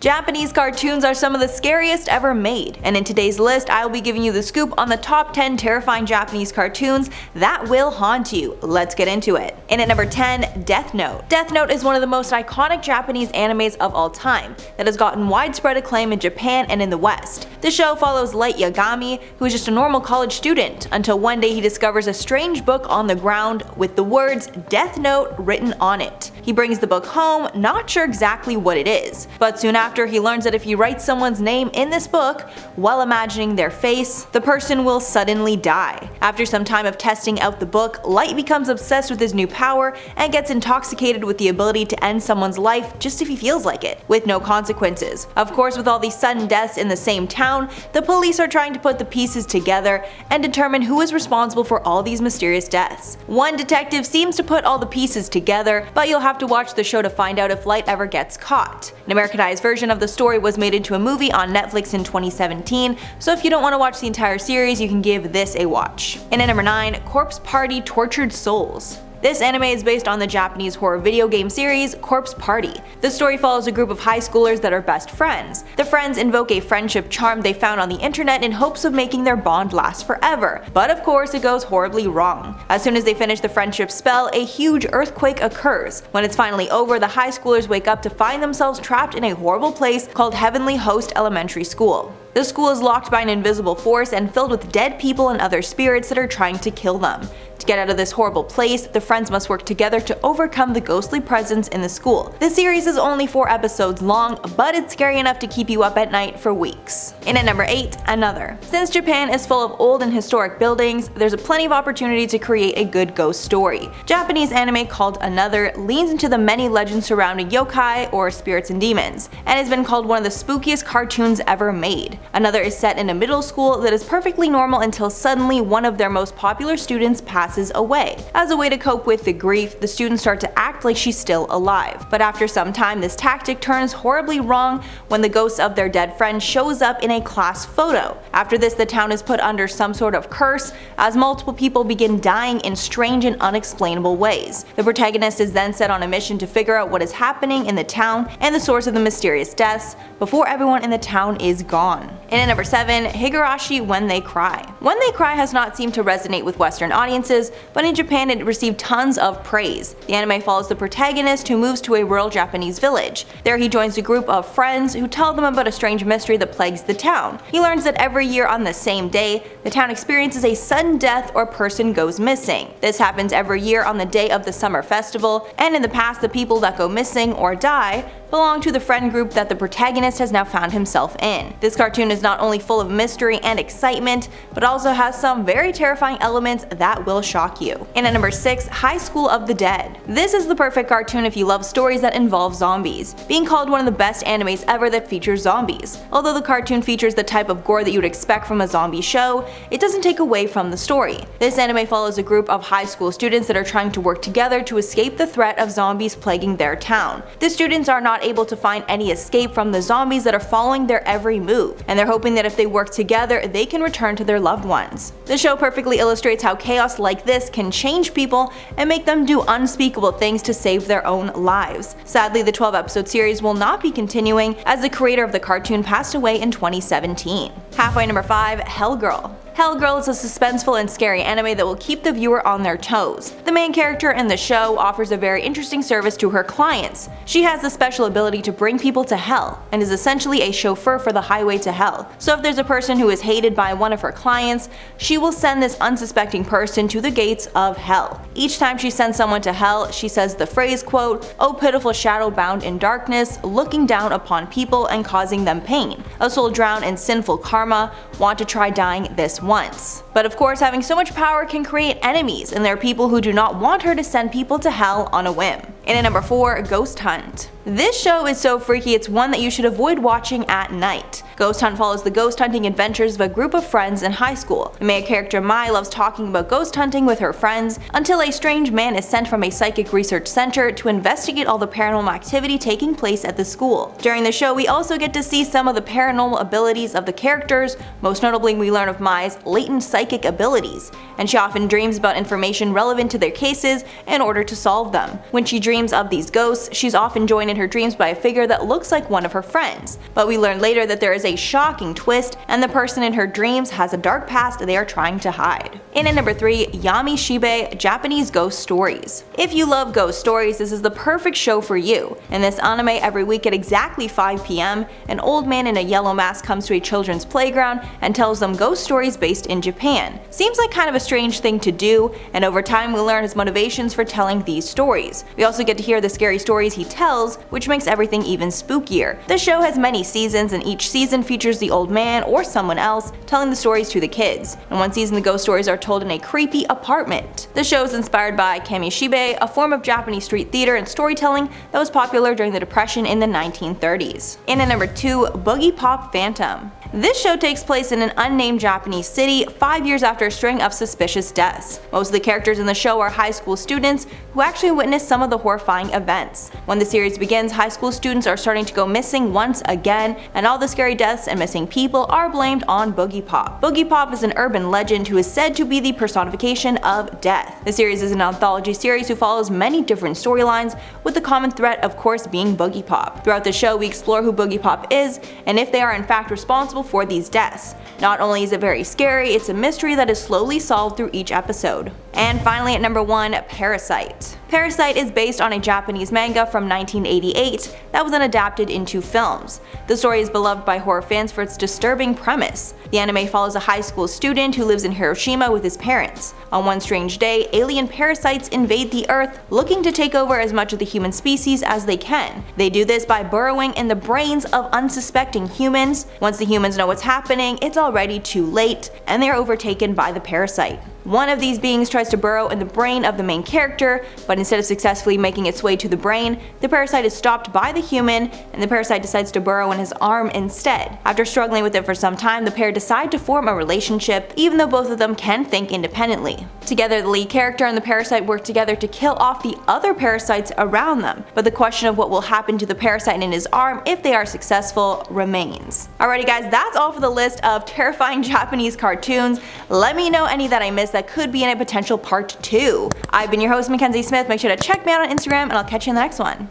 Japanese cartoons are some of the scariest ever made, and in today's list I will be giving you the scoop on the top 10 terrifying Japanese cartoons that will haunt you. Let's get into it. In at number 10, Death Note. Death Note is one of the most iconic Japanese animes of all time that has gotten widespread acclaim in Japan and in the West. The show follows light Yagami, who is just a normal college student, until one day he discovers a strange book on the ground with the words Death Note written on it. He brings the book home, not sure exactly what it is, but soon after he learns that if he writes someone's name in this book while imagining their face, the person will suddenly die. After some time of testing out the book, Light becomes obsessed with his new power and gets intoxicated with the ability to end someone's life just if he feels like it, with no consequences. Of course, with all these sudden deaths in the same town, the police are trying to put the pieces together and determine who is responsible for all these mysterious deaths. One detective seems to put all the pieces together, but you'll have to watch the show to find out if Light ever gets caught. An Americanized version of the story was made into a movie on Netflix in 2017, so if you don't want to watch the entire series, you can give this a watch. And at number 9, Corpse Party Tortured Souls. This anime is based on the Japanese horror video game series Corpse Party. The story follows a group of high schoolers that are best friends. The friends invoke a friendship charm they found on the internet in hopes of making their bond last forever, but of course it goes horribly wrong. As soon as they finish the friendship spell, a huge earthquake occurs. When it's finally over, the high schoolers wake up to find themselves trapped in a horrible place called Heavenly Host Elementary School. The school is locked by an invisible force and filled with dead people and other spirits that are trying to kill them. To get out of this horrible place, the friends must work together to overcome the ghostly presence in the school. The series is only 4 episodes long, but it's scary enough to keep you up at night for weeks. And at number 8, Another. Since Japan is full of old and historic buildings, there's plenty of opportunity to create a good ghost story. Japanese anime called Another leans into the many legends surrounding yokai, or spirits and demons, and has been called one of the spookiest cartoons ever made. Another is set in a middle school that is perfectly normal until suddenly one of their most popular students passes away. As a way to cope with the grief, the students start to act like she's still alive. But after some time, this tactic turns horribly wrong when the ghost of their dead friend shows up in a class photo. After this, the town is put under some sort of curse as multiple people begin dying in strange and unexplainable ways. The protagonist is then set on a mission to figure out what is happening in the town and the source of the mysterious deaths before everyone in the town is gone. And at number 7, Higurashi When They Cry. When They Cry has not seemed to resonate with Western audiences, but in Japan it received tons of praise. The anime follows the protagonist who moves to a rural Japanese village. There he joins a group of friends who tell them about a strange mystery that plagues the town. He learns that every year on the same day, the town experiences a sudden death or person goes missing. This happens every year on the day of the summer festival, and in the past the people that go missing or die belong to the friend group that the protagonist has now found himself in. This cartoon is not only full of mystery and excitement, but also has some very terrifying elements that will shock you. And at number 6, High School of the Dead. This is the perfect cartoon if you love stories that involve zombies, being called one of the best animes ever that features zombies. Although the cartoon features the type of gore that you would expect from a zombie show, it doesn't take away from the story. This anime follows a group of high school students that are trying to work together to escape the threat of zombies plaguing their town. The students are not able to find any escape from the zombies that are following their every move, and they're hoping that if they work together, they can return to their loved ones. The show perfectly illustrates how chaos like this can change people and make them do unspeakable things to save their own lives. Sadly, the 12-episode series will not be continuing as the creator of the cartoon passed away in 2017. Halfway number 5, Hellgirl. Hellgirl is a suspenseful and scary anime that will keep the viewer on their toes. The main character in the show offers a very interesting service to her clients. She has the special ability to bring people to hell, and is essentially a chauffeur for the highway to hell. So if there's a person who is hated by one of her clients, she will send this unsuspecting person to the gates of hell. Each time she sends someone to hell, she says the phrase, quote, "Oh pitiful shadow bound in darkness, looking down upon people and causing them pain. A soul drowned in sinful karma, want to try dying this once." But of course, having so much power can create enemies, and there are people who do not want her to send people to hell on a whim. And at number 4, Ghost Hunt. This show is so freaky it's one that you should avoid watching at night. Ghost Hunt follows the ghost hunting adventures of a group of friends in high school. The main character Mai loves talking about ghost hunting with her friends until a strange man is sent from a psychic research center to investigate all the paranormal activity taking place at the school. During the show, we also get to see some of the paranormal abilities of the characters. Most notably, we learn of Mai's latent psychic abilities, and she often dreams about information relevant to their cases in order to solve them. When she dreams of these ghosts, she's often joined in in her dreams by a figure that looks like one of her friends. But we learn later that there is a shocking twist, and the person in her dreams has a dark past they are trying to hide. In at number 3, Yami Shibai, Japanese Ghost Stories. If you love ghost stories, this is the perfect show for you. In this anime, every week at exactly 5 p.m., an old man in a yellow mask comes to a children's playground and tells them ghost stories based in Japan. Seems like kind of a strange thing to do, and over time we learn his motivations for telling these stories. We also get to hear the scary stories he tells, which makes everything even spookier. The show has many seasons, and each season features the old man or someone else telling the stories to the kids. In one season, the ghost stories are told in a creepy apartment. The show is inspired by kamishibai, a form of Japanese street theater and storytelling that was popular during the Depression in the 1930s. In at number 2, Boogiepop Phantom. This show takes place in an unnamed Japanese city 5 years after a string of suspicious deaths. Most of the characters in the show are high school students who actually witnessed some of the horrifying events. When the series begins, high school students are starting to go missing once again, and all the scary deaths and missing people are blamed on Boogiepop. Boogiepop is an urban legend who is said to be the personification of death. The series is an anthology series who follows many different storylines, with the common thread of course being Boogiepop. Throughout the show, we explore who Boogiepop is and if they are in fact responsible for these deaths. Not only is it very scary, it's a mystery that is slowly solved through each episode. And finally at number 1, Parasyte. Parasyte is based on a Japanese manga from 1988 that was then adapted into films. The story is beloved by horror fans for its disturbing premise. The anime follows a high school student who lives in Hiroshima with his parents. On one strange day, alien parasites invade the Earth, looking to take over as much of the human species as they can. They do this by burrowing in the brains of unsuspecting humans. Once the humans know what's happening, it's already too late, and they are overtaken by the parasite. One of these beings tries to burrow in the brain of the main character, but instead of successfully making its way to the brain, the parasite is stopped by the human, and the parasite decides to burrow in his arm instead. After struggling with it for some time, the pair decide to form a relationship, even though both of them can think independently. Together, the lead character and the parasite work together to kill off the other parasites around them, but the question of what will happen to the parasite in his arm if they are successful remains. Alrighty guys, that's all for the list of terrifying Japanese cartoons. Let me know any that I missed that could be in a potential part 2. I've been your host Mackenzie Smith. Make sure to check me out on Instagram, and I'll catch you in the next one.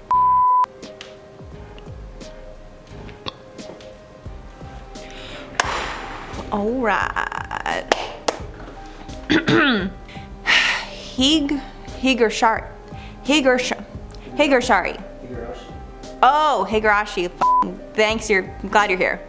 Alright. Higurashi. Oh, Higurashi. Thanks, I'm glad you're here.